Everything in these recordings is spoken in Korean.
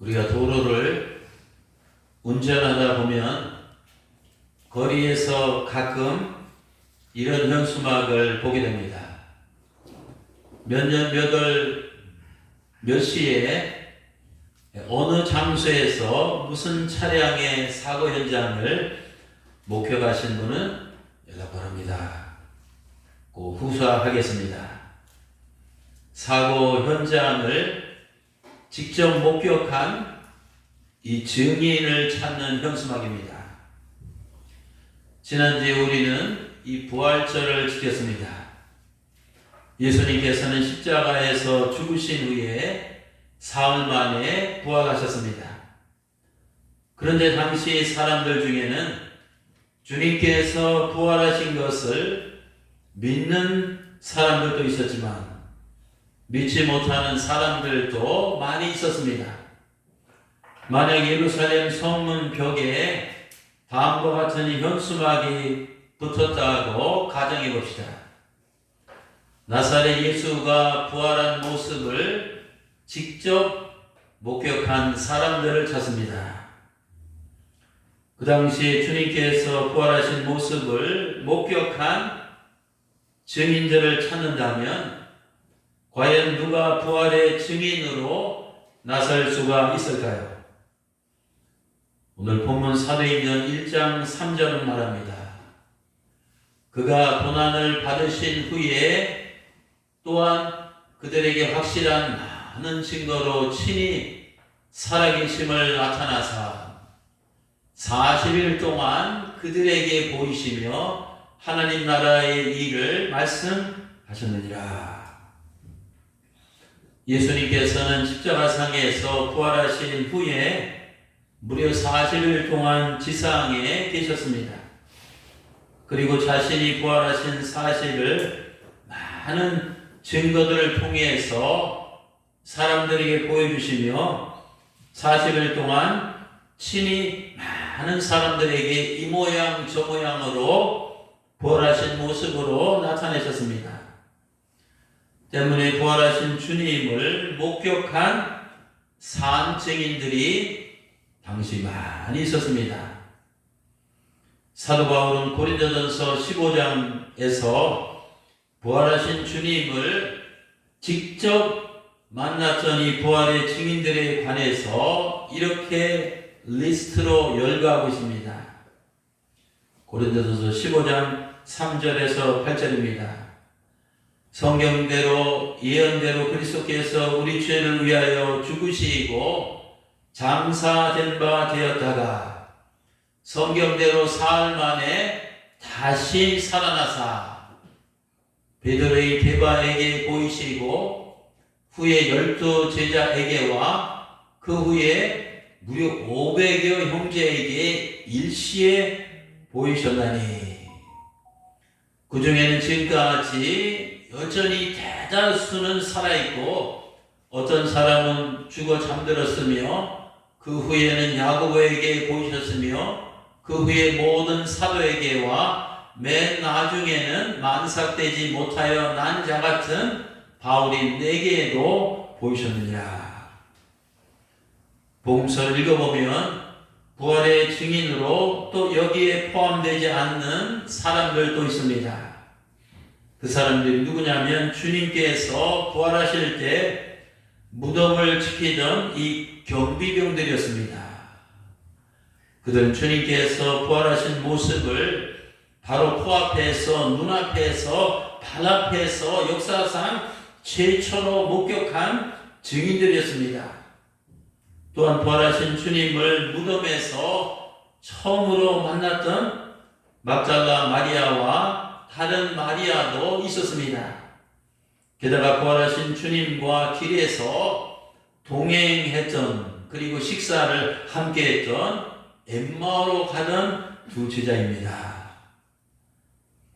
우리가 도로를 운전하다 보면 거리에서 가끔 이런 현수막을 보게 됩니다. 몇 년 몇 월 몇 시에 어느 장소에서 무슨 차량의 사고 현장을 목격하신 분은 연락 바랍니다. 꼭 후수하겠습니다. 사고 현장을 직접 목격한 이 증인을 찾는 현수막입니다. 지난주에 우리는 이 부활절을 지켰습니다. 예수님께서는 십자가에서 죽으신 후에 사흘 만에 부활하셨습니다. 그런데 당시 사람들 중에는 주님께서 부활하신 것을 믿는 사람들도 있었지만 믿지 못하는 사람들도 많이 있었습니다. 만약 예루살렘 성문 벽에 다음과 같은 현수막이 붙었다고 가정해 봅시다. 나사렛 예수가 부활한 모습을 직접 목격한 사람들을 찾습니다. 그 당시 주님께서 부활하신 모습을 목격한 증인들을 찾는다면 과연 누가 부활의 증인으로 나설 수가 있을까요? 오늘 본문 사도행전 1장 3절은 말합니다. 그가 고난을 받으신 후에 또한 그들에게 확실한 많은 증거로 친히 살아계심을 나타나사 40일 동안 그들에게 보이시며 하나님 나라의 일을 말씀하셨느니라. 예수님께서는 십자가상에서 부활하신 후에 무려 40일 동안 지상에 계셨습니다. 그리고 자신이 부활하신 사실을 많은 증거들을 통해서 사람들에게 보여주시며 40일 동안 친히 많은 사람들에게 이 모양 저 모양으로 부활하신 모습으로 나타내셨습니다. 때문에 부활하신 주님을 목격한 산증인들이 당시 많이 있었습니다. 사도 바울은 고린도전서 15장에서 부활하신 주님을 직접 만났던 이 부활의 증인들에 관해서 이렇게 리스트로 열거하고 있습니다. 고린도전서 15장 3절에서 8절입니다. 성경대로 예언대로 그리스도께서 우리 죄를 위하여 죽으시고 장사된 바 되었다가 성경대로 사흘 만에 다시 살아나사 베드로의 대바에게 보이시고 후에 12 제자에게와 그 후에 무려 500여 형제에게 일시에 보이셨나니 그 중에는 지금까지 여전히 대다수는 살아있고 어떤 사람은 죽어 잠들었으며 그 후에는 야고보에게 보이셨으며 그 후에 모든 사도에게와 맨 나중에는 만삭되지 못하여 난 자 같은 바울이 내게도 보이셨느니라. 복음서를 읽어보면 부활의 증인으로 또 여기에 포함되지 않는 사람들도 있습니다. 그 사람들이 누구냐면 주님께서 부활하실 때 무덤을 지키던 이 경비병들이었습니다. 그들은 주님께서 부활하신 모습을 바로 코앞에서 눈앞에서 발앞에서 역사상 최초로 목격한 증인들이었습니다. 또한 부활하신 주님을 무덤에서 처음으로 만났던 막달라 마리아와 다른 마리아도 있었습니다. 게다가 부활하신 주님과 길에서 동행했던 그리고 식사를 함께했던 엠마오로 가던 두 제자입니다.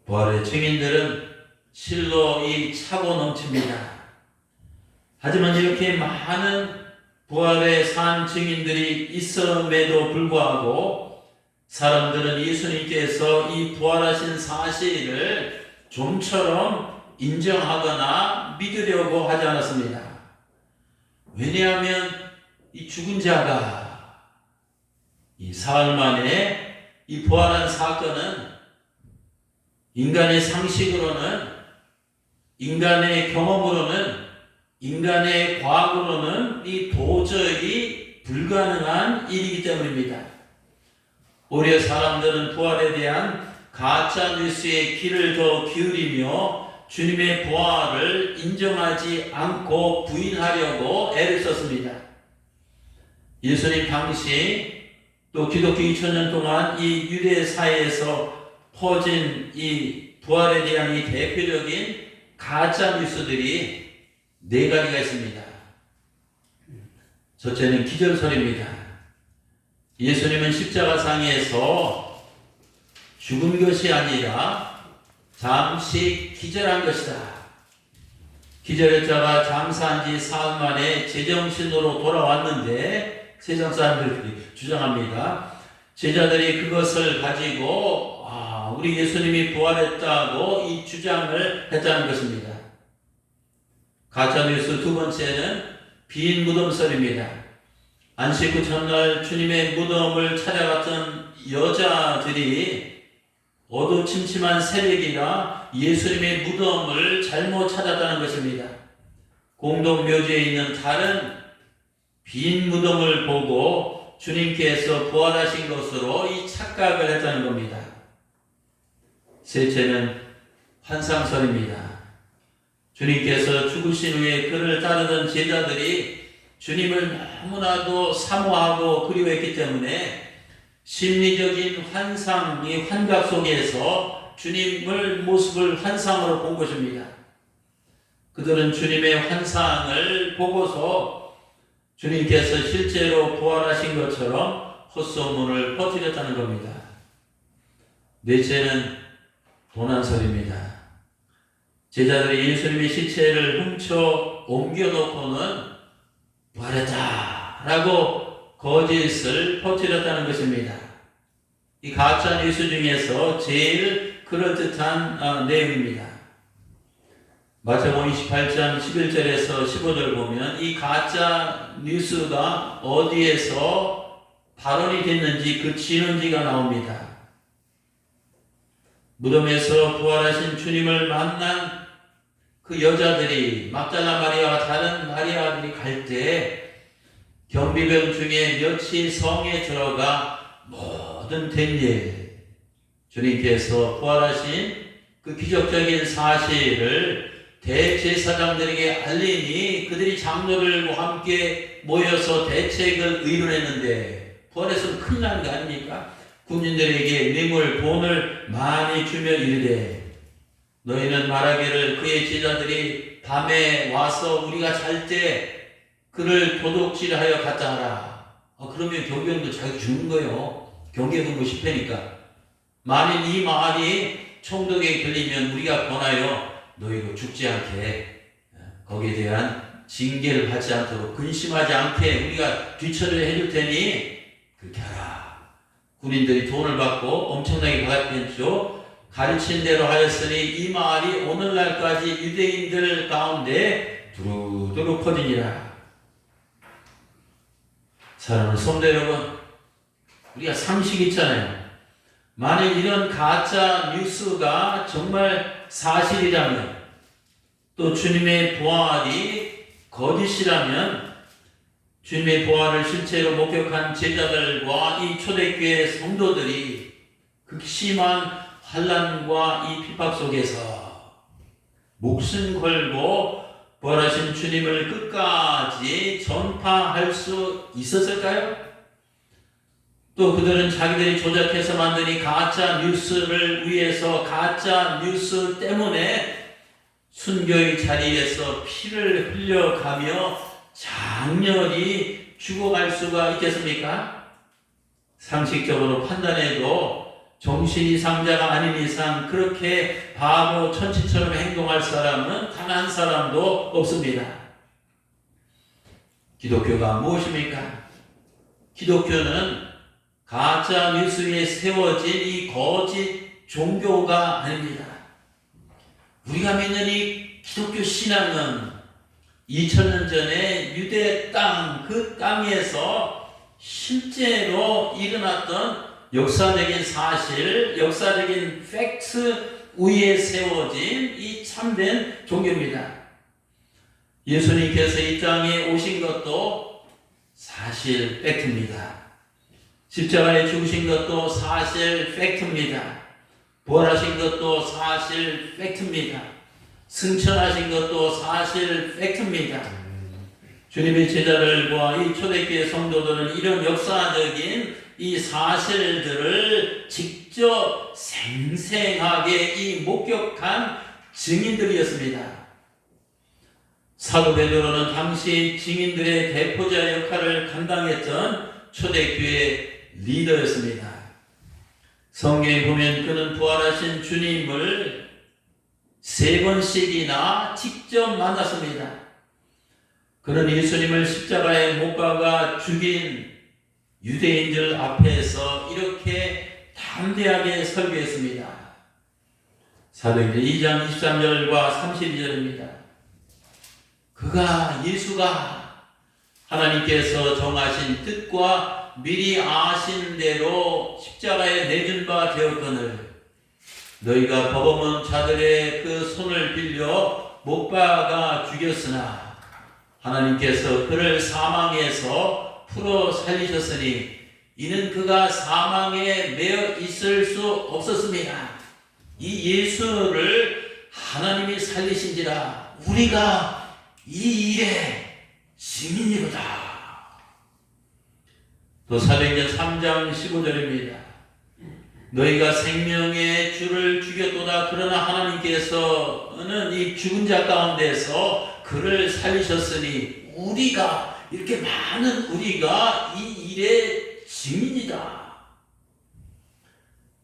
부활의 증인들은 실로 이 차고 넘칩니다. 하지만 이렇게 많은 부활의 산 증인들이 있음에도 불구하고 사람들은 예수님께서 이 부활하신 사실을 좀처럼 인정하거나 믿으려고 하지 않았습니다. 왜냐하면 이 죽은 자가 이 사흘 만에 이 부활한 사건은 인간의 상식으로는, 인간의 경험으로는, 인간의 과학으로는 이 도저히 불가능한 일이기 때문입니다. 오히려 사람들은 부활에 대한 가짜 뉴스에 귀를 더 기울이며 주님의 부활을 인정하지 않고 부인하려고 애를 썼습니다. 예수님 당시 또 기독교 2000년 동안 이 유대 사회에서 퍼진 이 부활에 대한 이 대표적인 가짜 뉴스들이 네 가지가 있습니다. 첫째는 기절설입니다. 예수님은 십자가상에서 죽은 것이 아니라 잠시 기절한 것이다. 기절했다가 잠수한 지 사흘 만에 제정신으로 돌아왔는데 세상 사람들이 주장합니다. 제자들이 그것을 가지고 우리 예수님이 부활했다고 이 주장을 했다는 것입니다. 가짜뉴스 두 번째는 빈 무덤설입니다. 안식 후 전날 주님의 무덤을 찾아갔던 여자들이 어두침침한 새벽이라 예수님의 무덤을 잘못 찾았다는 것입니다. 공동묘지에 있는 다른 빈 무덤을 보고 주님께서 부활하신 것으로 이 착각을 했다는 겁니다. 셋째는 환상설입니다. 주님께서 죽으신 후에 그를 따르던 제자들이 주님을 너무나도 사모하고 그리워했기 때문에 심리적인 환상의 환각 속에서 주님을 모습을 환상으로 본 것입니다. 그들은 주님의 환상을 보고서 주님께서 실제로 부활하신 것처럼 헛소문을 퍼뜨렸다는 겁니다. 넷째는 도난설입니다. 제자들이 예수님의 시체를 훔쳐 옮겨놓고는 부활했다 라고 거짓을 퍼뜨렸다는 것입니다. 이 가짜 뉴스 중에서 제일 그럴듯한 내용입니다. 마태복음 28장 11절에서 15절 보면 이 가짜 뉴스가 어디에서 발언이 됐는지 그 진원지가 나옵니다. 무덤에서 부활하신 주님을 만난 그 여자들이 막달라 마리아와 다른 마리아들이 갈 때 경비병 중에 몇이 성에 들어가 모든 된 일, 주님께서 부활하신 그 기적적인 사실을 대제사장들에게 알리니 그들이 장로들과 함께 모여서 대책을 의논했는데 부활해서 큰일 난 거 아닙니까? 군인들에게 뇌물, 돈을 많이 주며 이르되 너희는 말하기를 그의 제자들이 밤에 와서 우리가 잘 때 그를 도둑질하여 갔다 하라. 그러면 경비병도 자기 죽는 거예요. 경계근무 10회니까. 만일 이 말이 총독에게 들리면 우리가 권하여 너희가 죽지 않게 거기에 대한 징계를 받지 않도록 근심하지 않게 우리가 뒤처리를 해줄 테니 그렇게 하라. 군인들이 돈을 받고 엄청나게 받았겠죠. 가르친 대로 하였으니 이 말이 오늘날까지 유대인들 가운데 두루두루 퍼지니라. 사랑하는 성도 여러분, 우리가 상식이 있잖아요. 만약 이런 가짜 뉴스가 정말 사실이라면, 또 주님의 부활이 거짓이라면 주님의 부활을 실제로 목격한 제자들과 이 초대교회 성도들이 극심한 환난과 이 핍박 속에서 목숨 걸고 부활하신 주님을 끝까지 전파할 수 있었을까요? 또 그들은 자기들이 조작해서 만든 이 가짜 뉴스를 위해서 가짜 뉴스 때문에 순교의 자리에서 피를 흘려가며 장렬히 죽어갈 수가 있겠습니까? 상식적으로 판단해도 정신 이상자가 아닌 이상 그렇게 바보 천치처럼 행동할 사람은 단 한 사람도 없습니다. 기독교가 무엇입니까? 기독교는 가짜 뉴스에 세워진 이 거짓 종교가 아닙니다. 우리가 믿는 이 기독교 신앙은 2000년 전에 유대 땅, 그 땅에서 실제로 일어났던 역사적인 사실, 역사적인 팩트 위에 세워진 이 참된 종교입니다. 예수님께서 이 땅에 오신 것도 사실 팩트입니다. 십자가에 죽으신 것도 사실 팩트입니다. 부활하신 것도 사실 팩트입니다. 승천하신 것도 사실 팩트입니다. 주님의 제자들과 이 초대교회 성도들은 이런 역사적인 이 사실들을 직접 생생하게 이 목격한 증인들이었습니다. 사도 베드로는 당시 증인들의 대표자 역할을 감당했던 초대교회 리더였습니다. 성경에 보면 그는 부활하신 주님을 3번씩이나 직접 만났습니다. 그는 예수님을 십자가에 못 박아 죽인 유대인들 앞에서 이렇게 담대하게 설교했습니다. 사도행전 2장 23절과 32절입니다. 예수가 하나님께서 정하신 뜻과 미리 아신 대로 십자가에 내준 바 되었거늘 너희가 법없는 자들의 그 손을 빌려 못 박아 죽였으나 하나님께서 그를 사망에서 풀어 살리셨으니 이는 그가 사망에 매여 있을 수 없었습니다. 이 예수를 하나님이 살리신지라 우리가 이 일의 증인이로다. 또 사도행전 3장 15절입니다. 너희가 생명의 주를 죽였도다. 그러나 하나님께서는 이 죽은 자 가운데서 그를 살리셨으니 우리가 이렇게 많은 우리가 이 일의 증인이다.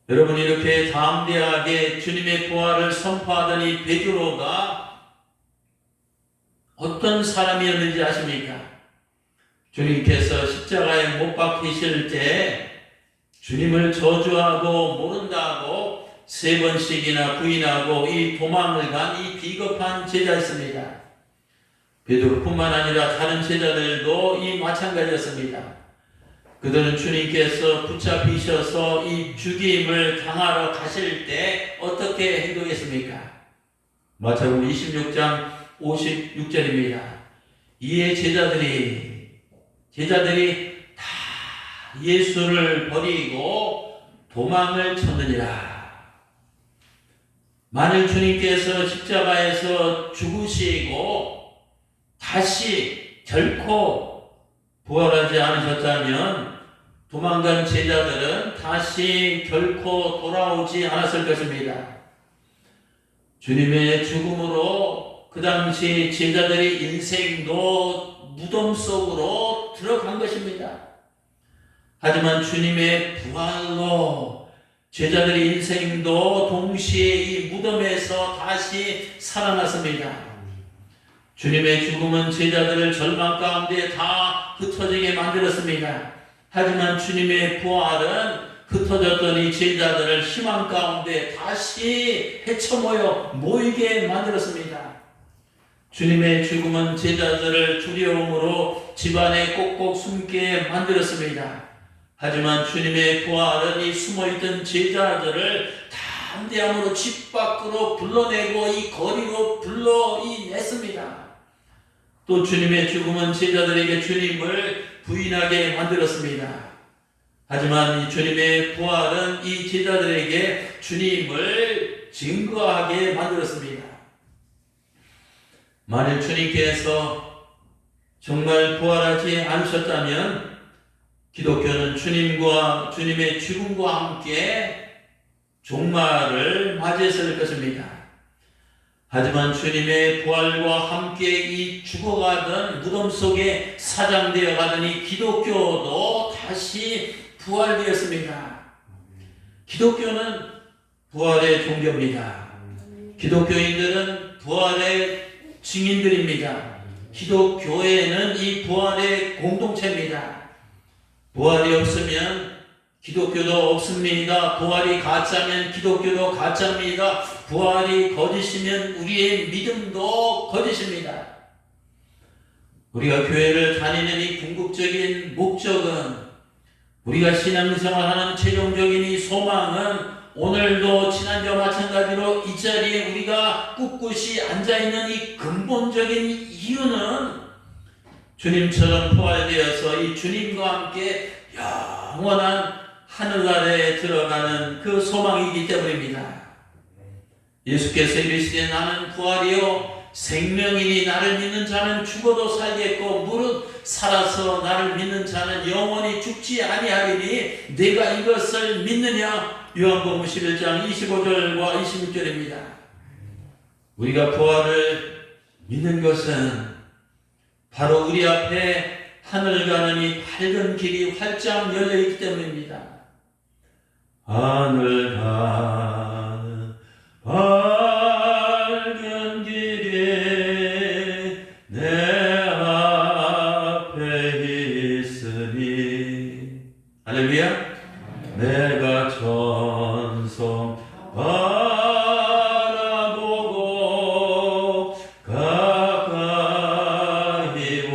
여러분 이렇게 담대하게 주님의 부활을 선포하던 이 베드로가 어떤 사람이었는지 아십니까? 주님께서 십자가에 못 박히실 때 주님을 저주하고 모른다고 3번씩이나 부인하고 이 도망을 간 이 비겁한 제자였습니다. 베드로뿐만 아니라 다른 제자들도 이 마찬가지였습니다. 그들은 주님께서 붙잡히셔서 이 죽임을 당하러 가실 때 어떻게 행동했습니까? 마태복음 26장 56절입니다. 이에 제자들이 다 예수를 버리고 도망을 쳤느니라. 만일 주님께서 십자가에서 죽으시고 다시 결코 부활하지 않으셨다면 도망간 제자들은 다시 결코 돌아오지 않았을 것입니다. 주님의 죽음으로 그 당시 제자들의 인생도 무덤 속으로 들어간 것입니다. 하지만 주님의 부활로 제자들의 인생도 동시에 이 무덤에서 다시 살아났습니다. 주님의 죽음은 제자들을 절망 가운데 다 흩어지게 만들었습니다. 하지만 주님의 부활은 흩어졌던 이 제자들을 희망 가운데 다시 모이게 만들었습니다. 주님의 죽음은 제자들을 두려움으로 집안에 꼭꼭 숨게 만들었습니다. 하지만 주님의 부활은 이 숨어있던 제자들을 담대함으로 집 밖으로 불러내고 이 거리로 불러냈습니다. 또 주님의 죽음은 제자들에게 주님을 부인하게 만들었습니다. 하지만 이 주님의 부활은 이 제자들에게 주님을 증거하게 만들었습니다. 만일 주님께서 정말 부활하지 않으셨다면 기독교는 주님의 죽음과 함께 종말을 맞이했을 것입니다. 하지만 주님의 부활과 함께 이 죽어가던 무덤 속에 사장되어 가던 이 기독교도 다시 부활되었습니다. 기독교는 부활의 종교입니다. 기독교인들은 부활의 증인들입니다. 기독교회는 이 부활의 공동체입니다. 부활이 없으면 기독교도 없습니다. 부활이 가짜면 기독교도 가짜입니다. 부활이 거짓이면 우리의 믿음도 거짓입니다. 우리가 교회를 다니는 이 궁극적인 목적은, 우리가 신앙생활하는 최종적인 이 소망은 오늘도 지난주와 마찬가지로 이 자리에 우리가 꿋꿋이 앉아있는 이 근본적인 이유는 주님처럼 부활되어서 이 주님과 함께 영원한 하늘나라에 들어가는 그 소망이기 때문입니다. 예수께서 이르시되 나는 부활이요 생명이니 나를 믿는 자는 죽어도 살겠고 무릇 살아서 나를 믿는 자는 영원히 죽지 아니하리니 내가 이것을 믿느냐? 요한복음 11장 25절과 26절입니다. 우리가 부활을 믿는 것은 바로 우리 앞에 하늘 가는 이 밝은 길이 활짝 열려 있기 때문입니다. 하늘 가는 밝은 길이 내 앞에 있으니 할렐루야. 내가 천성 바라보고 가까이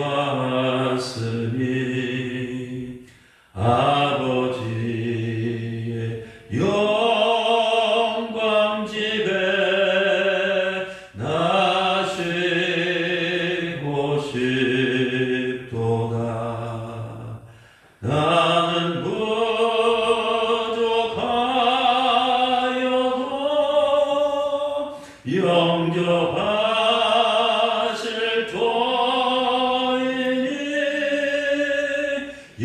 왔으니 아버지의 영광 집에 나시고 싶도다. 나는 부족하여도 영접하실 터이니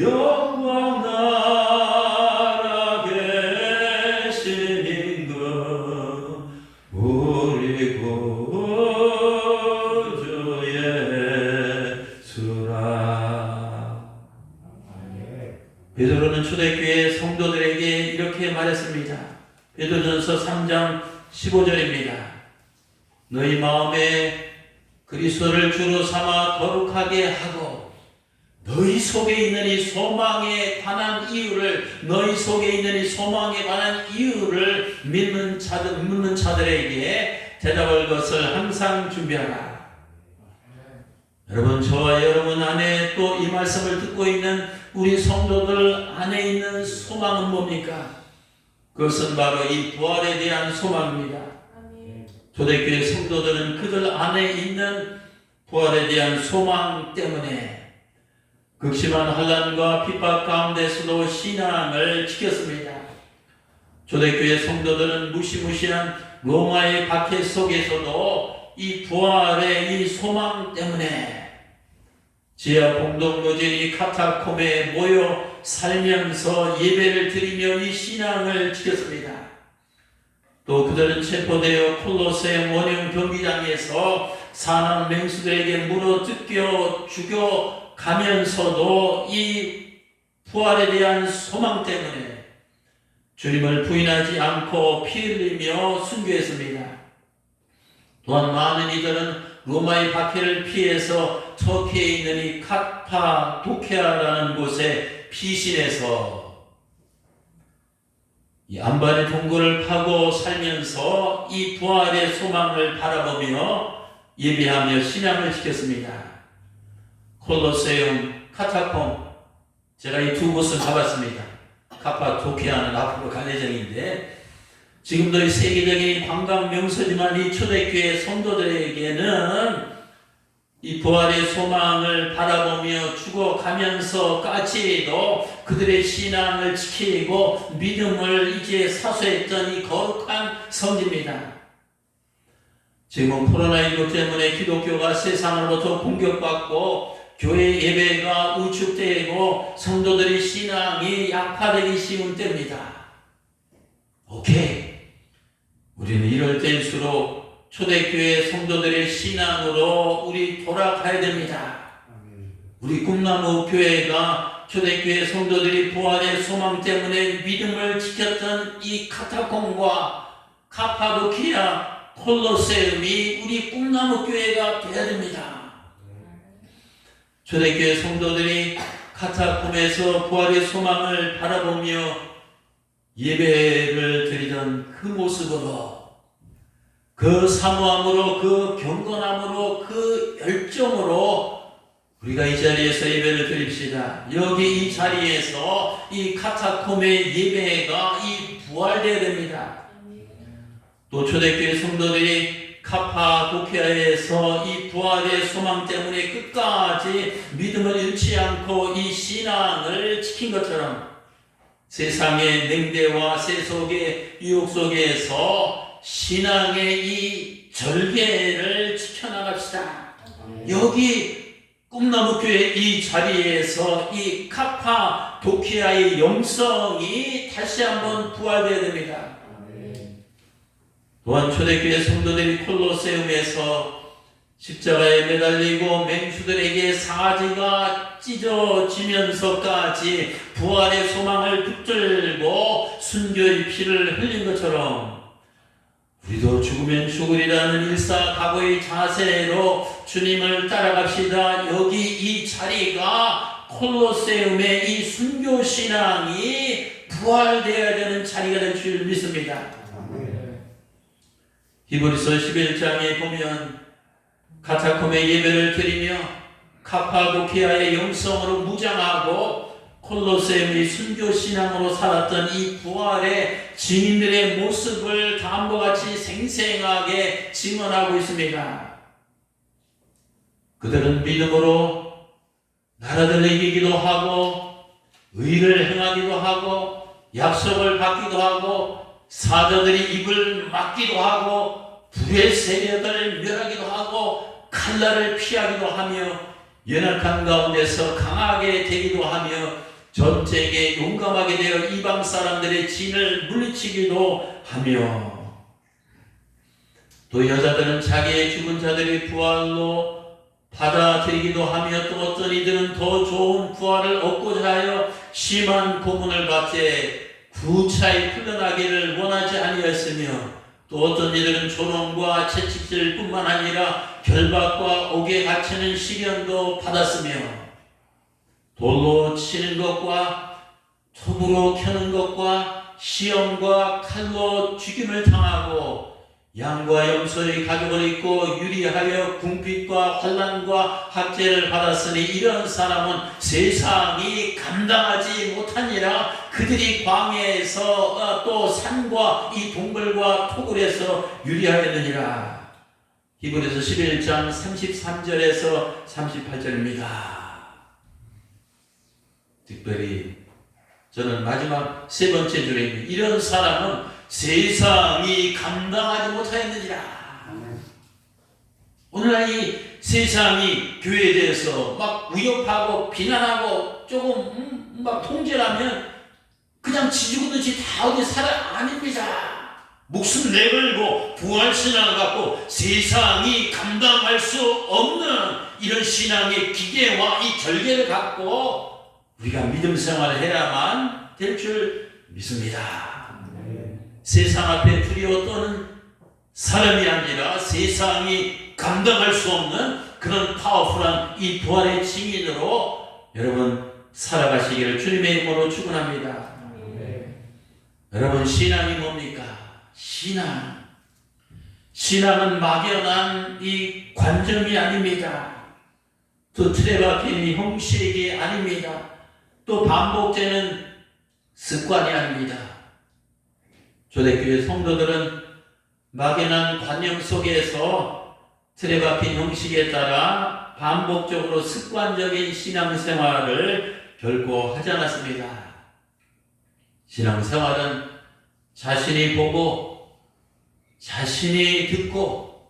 영광 나라 계신 임금 우리 구주 예수라. 베드로는 초대교회 성도들에게 이렇게 말했습니다. 베드로전서 3장 15절입니다. 너희 마음에 그리스도를 주로 삼아 거룩하게 하고 너희 속에 있는 이 소망에 관한 이유를 믿는 자들에게 대답할 것을 항상 준비하라. 여러분, 저와 여러분 안에 또 이 말씀을 듣고 있는 우리 성도들 안에 있는 소망은 뭡니까? 그것은 바로 이 부활에 대한 소망입니다. 초대교회 성도들은 그들 안에 있는 부활에 대한 소망 때문에 극심한 환난과 핍박 가운데서도 신앙을 지켰습니다. 초대교회 성도들은 무시무시한 로마의 박해 속에서도 이 부활의 이 소망 때문에 지하 공동묘지의 카타콤에 모여 살면서 예배를 드리며 이 신앙을 지켰습니다. 또 그들은 체포되어 콜로세움 원형 경기장에서 사난 맹수들에게 물어 뜯겨 죽여가면서도 이 부활에 대한 소망 때문에 주님을 부인하지 않고 피 흘리며 순교했습니다. 또한 많은 이들은 로마의 박해를 피해서 터키에 있는 이 카파도키아라는 곳에 피신해서 이 안반의 동굴을 파고 살면서 이 부활의 소망을 바라보며 예배하며 신앙을 지켰습니다. 콜로세움, 카타콤, 제가 이 두 곳을 가봤습니다. 카파도키아는 앞으로 갈 예정인데 지금도 이 세계적인 관광 명소지만 이 초대교회 성도들에게는 이 부활의 소망을 바라보며 죽어가면서까지도 그들의 신앙을 지키고 믿음을 이제 사수했던 이 거룩한 성지입니다. 지금은 코로나19 때문에 기독교가 세상으로부터 공격받고 교회 예배가 우축되고 성도들의 신앙이 약화되기 쉬운 때입니다. 오케이. 우리는 이럴 때일수록 초대교회 성도들의 신앙으로 우리 돌아가야 됩니다. 우리 꿈나무 교회가 초대교회 성도들이 부활의 소망 때문에 믿음을 지켰던 이 카타콤과 카파도키아, 콜로세움이 우리 꿈나무 교회가 되어야 됩니다. 초대교회 성도들이 카타콤에서 부활의 소망을 바라보며 예배를 드리던 그 모습으로, 그 사모함으로, 그 경건함으로, 그 열정으로 우리가 이 자리에서 예배를 드립시다. 여기 이 자리에서 이 카타콤의 예배가 이 부활되어야 됩니다. 또 초대교회 성도들이 카파도키아에서 이 부활의 소망 때문에 끝까지 믿음을 잃지 않고 이 신앙을 지킨 것처럼 세상의 냉대와 세속의 유혹 속에서 신앙의 이 절개를 지켜나갑시다. 여기 꿈나무교회 이 자리에서 이 카파도키아의 영성이 다시 한번 부활되어야 됩니다. 또한 초대교회 성도들이 콜로세움에서 십자가에 매달리고 맹수들에게 사지가 찢어지면서까지 부활의 소망을 붙들고 순교의 피를 흘린 것처럼 우리도 죽으면 죽으리라는 일사각오의 자세로 주님을 따라갑시다. 여기 이 자리가 콜로세움의 이 순교신앙이 부활되어야 되는 자리가 될 줄 믿습니다. 히브리서 11장에 보면 카타콤의 예배를 드리며 카파도키아의 영성으로 무장하고 콜로세움의 순교신앙으로 살았던 이 부활의 증인들의 모습을 다음과 같이 생생하게 증언하고 있습니다. 그들은 믿음으로 나라들을 이기기도 하고 의를 행하기도 하고 약속을 받기도 하고 사자들이 입을 막기도 하고 불의 세력을 멸하기도 하고 칼날을 피하기도 하며 연약한 가운데서 강하게 되기도 하며 전쟁에 용감하게 되어 이방 사람들의 진을 물리치기도 하며 또 여자들은 자기의 죽은 자들의 부활로 받아들이기도 하며 또 어떤 이들은 더 좋은 부활을 얻고자 하여 심한 고문을 받되 구차히 풀려나기를 원하지 아니하였으며 또 어떤 이들은 조롱과 채찍질 뿐만 아니라 결박과 옥에 갇히는 시련도 받았으며 돌로 치는 것과 톱으로 켜는 것과 시험과 칼로 죽임을 당하고 양과 염소의 가죽을 입고 유리하여 궁핍과 환난과 학대를 받았으니 이런 사람은 세상이 감당하지 못하니라. 그들이 광야에서 또 산과 이 동굴과 토굴에서 유리하였느니라. 히브리서 11장 33절에서 38절입니다. 특별히 저는 마지막 세 번째 줄에 있는 이런 사람은 세상이 감당하지 못하였느니라. 오늘날 이 세상이 교회에 대해서 막 위협하고 비난하고 조금 막 통제하면 그냥 지지고듯이 다 어디 살아 아닙니다. 목숨 내걸고 부활신앙을 갖고 세상이 감당할 수 없는 이런 신앙의 기계와 이 절개를 갖고 우리가 믿음 생활을 해야만 될 줄 믿습니다. 세상 앞에 두려워 떠는 사람이 아니라 세상이 감당할 수 없는 그런 파워풀한 이 부활의 증인으로 여러분 살아가시기를 주님의 이름으로 축원합니다. 여러분 신앙이 뭡니까? 신앙은 막연한 이 관점이 아닙니다. 또 틀에 박힌 형식이 아닙니다. 또 반복되는 습관이 아닙니다. 초대교회 성도들은 막연한 관념 속에서 틀에 박힌 형식에 따라 반복적으로 습관적인 신앙생활을 결코 하지 않았습니다. 신앙생활은 자신이 보고 자신이 듣고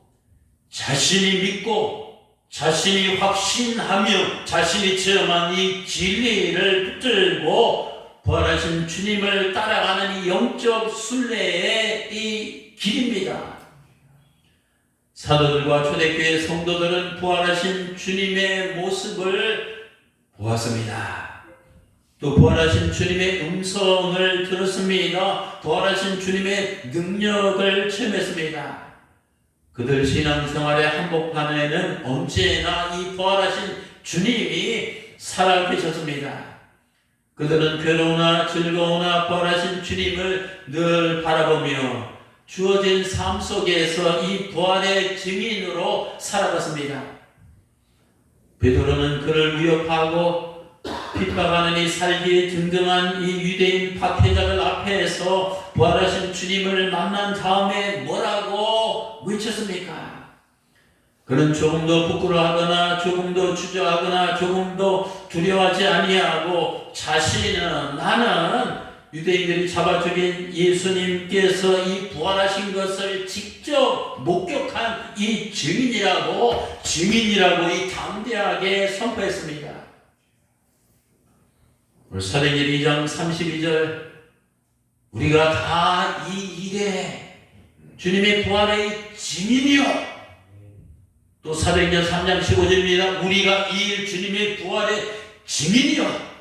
자신이 믿고 자신이 확신하며 자신이 체험한 이 진리를 붙들고 부활하신 주님을 따라가는 이 영적 순례의 이 길입니다. 사도들과 초대교회 성도들은 부활하신 주님의 모습을 보았습니다. 또 부활하신 주님의 음성을 들었습니다. 부활하신 주님의 능력을 체험했습니다. 그들 신앙생활의 한복판에는 언제나 이 부활하신 주님이 살아계셨습니다. 그들은 괴로우나 즐거우나 부활하신 주님을 늘 바라보며 주어진 삶 속에서 이 부활의 증인으로 살아갔습니다. 베드로는 그를 위협하고 핍박하는 이 살기에 등등한 이 유대인 박해자들 앞에서 부활하신 주님을 만난 다음에 뭐라고 외쳤습니까? 그는 조금 더 부끄러워하거나 조금 더 주저하거나 조금 더 두려워하지 아니하고 자신은 나는 유대인들이 잡아 죽인 예수님께서 이 부활하신 것을 직접 목격한 이 증인이라고 이 담대하게 선포했습니다. 사도행전 2장 32절 우리가 다 이 일에 주님의 부활의 증인이요. 또 사도행전 3장 15절입니다. 우리가 이 일 주님의 부활의 증인이요.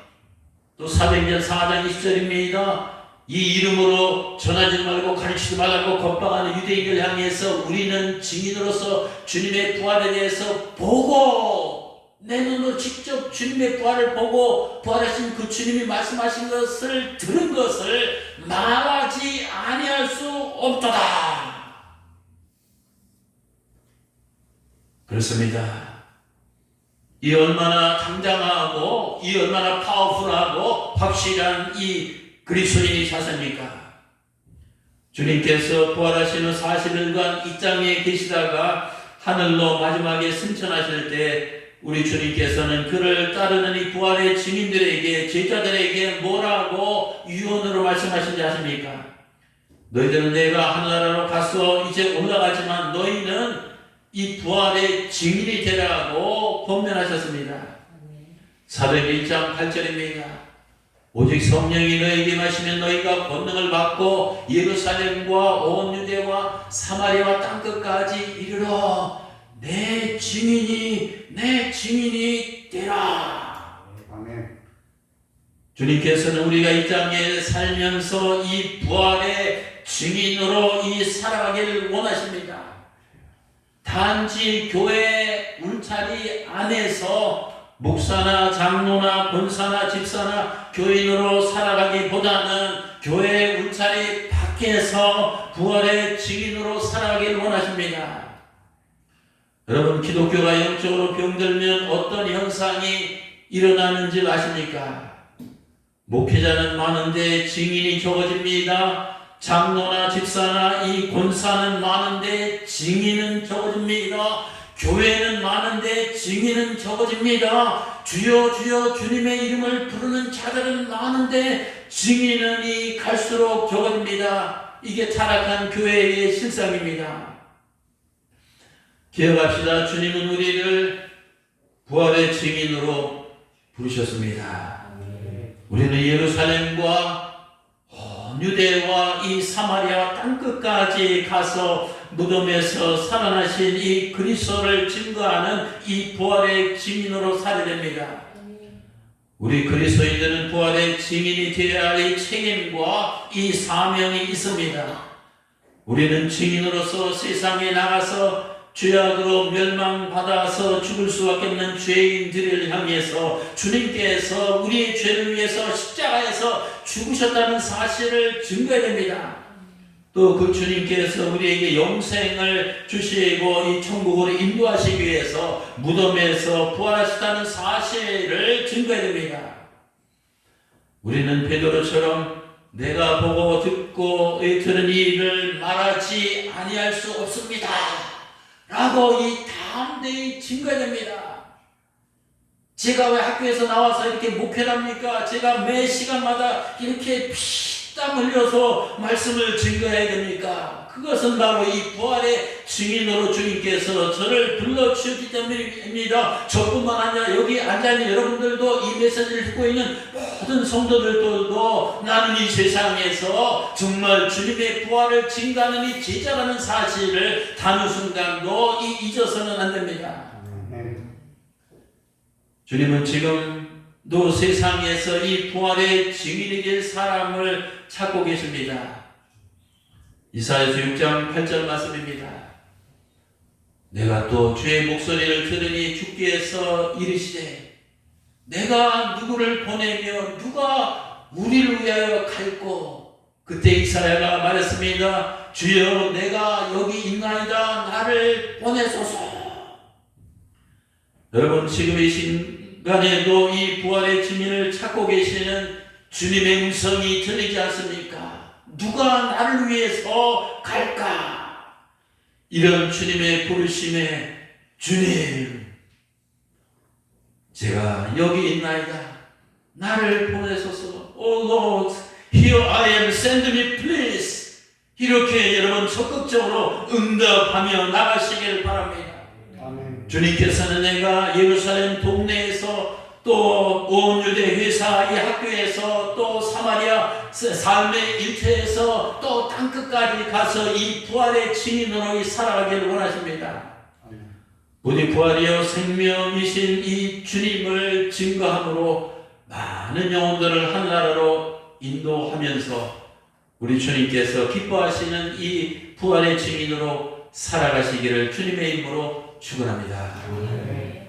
또 사도행전 4장 20절입니다. 이 이름으로 전하지 말고 가르치지 말라고 겁박하는 유대인을 향해서 우리는 증인으로서 주님의 부활에 대해서 보고 내 눈으로 직접 주님의 부활을 보고 부활하신 그 주님이 말씀하신 것을 들은 것을 말하지 아니할 수 없도다. 그렇습니다. 이 얼마나 당당하고 이 얼마나 파워풀하고 확실한 이 그리스도인이셨습니까? 주님께서 부활하시는 40일간 이 땅에 계시다가 하늘로 마지막에 승천하실 때 우리 주님께서는 그를 따르는 이 부활의 증인들에게 제자들에게 뭐라고 유언으로 말씀하신지 아십니까? 너희들은 내가 하늘나라로 가서 이제 올라가지만 너희는 이 부활의 증인이 되라고 권면하셨습니다. 사도행전 1장 8절입니다. 오직 성령이 너희에게 임하시면 너희가 권능을 받고 예루살렘과 온 유대와 사마리아와 땅끝까지 이르러 내 증인이 되라. 아멘. 주님께서는 우리가 이 땅에 살면서 이 부활의 증인으로 이 살아가기를 원하십니다. 단지 교회 울타리 안에서 목사나 장로나 권사나 집사나 교인으로 살아가기보다는 교회 울타리 밖에서 부활의 증인으로 살아가기를 원하십니다. 여러분, 기독교가 영적으로 병들면 어떤 현상이 일어나는지 아십니까? 목회자는 많은데 증인이 적어집니다. 장로나 집사나 이 권사는 많은데 증인은 적어집니다. 교회는 많은데 증인은 적어집니다. 주여 주여 주님의 이름을 부르는 자들은 많은데 증인은 갈수록 적어집니다. 이게 타락한 교회의 실상입니다. 기억합시다. 주님은 우리를 부활의 증인으로 부르셨습니다. 우리는 예루살렘과 유대와 이 사마리아 땅끝까지 가서 무덤에서 살아나신 이 그리스도를 증거하는 이 부활의 증인으로 살아야 됩니다. 우리 그리스도인들은 부활의 증인이 되어야 할 이 책임과 이 사명이 있습니다. 우리는 증인으로서 세상에 나가서 죄악으로 멸망받아서 죽을 수밖에 없는 죄인들을 향해서 주님께서 우리의 죄를 위해서 십자가에서 죽으셨다는 사실을 증거해야 됩니다. 또 그 주님께서 우리에게 영생을 주시고 이 천국으로 인도하시기 위해서 무덤에서 부활하셨다는 사실을 증거해야 됩니다. 우리는 베드로처럼 내가 보고 듣고 들은 일을 말하지 아니할 수 없습니다 라고 이 담대히 증거해야 됩니다. 제가 왜 학교에서 나와서 이렇게 목회를 합니까? 제가 매 시간마다 이렇게 피땀 흘려서 말씀을 증거해야 됩니까? 그것은 바로 이 부활의 증인으로 주님께서 저를 불러주셨기 때문입니다. 저뿐만 아니라 여기 앉아있는 여러분들도 이 메시지를 듣고 있는 모든 성도들도 나는 이 세상에서 정말 주님의 부활을 증거하는 이 제자라는 사실을 단한 순간도 잊어서는 안 됩니다. 주님은 지금도 세상에서 이 부활의 증인이 될 사람을 찾고 계십니다. 이사야서 6장 8절 말씀입니다. 내가 또 주의 목소리를 들으니 주께서 이르시되 내가 누구를 보내며 누가 우리를 위하여 갈꼬. 그때 이사야가 말했습니다. 주여 내가 여기 있나이다 나를 보내소서. 여러분, 지금 이 시간에도 이 부활의 증인을 찾고 계시는 주님의 음성이 들리지 않습니까? 누가 나를 위해서 갈까? 이런 주님의 부르심에, 주님, 제가 여기 있나이다. 나를 보내소서. Oh Lord, here I am, send me please. 이렇게 여러분 적극적으로 응답하며 나가시기를 바랍니다. 아멘. 주님께서는 내가 예루살렘 동네에서 또 온 유대 회사 이 학교에서 또 사마리아 삶의 일터에서 또 땅끝까지 가서 이 부활의 증인으로 살아가기를 원하십니다. 부디 부활이여 생명이신 이 주님을 증거함으로 많은 영혼들을 하나로 인도하면서 우리 주님께서 기뻐하시는 이 부활의 증인으로 살아가시기를 주님의 이름으로 축원합니다.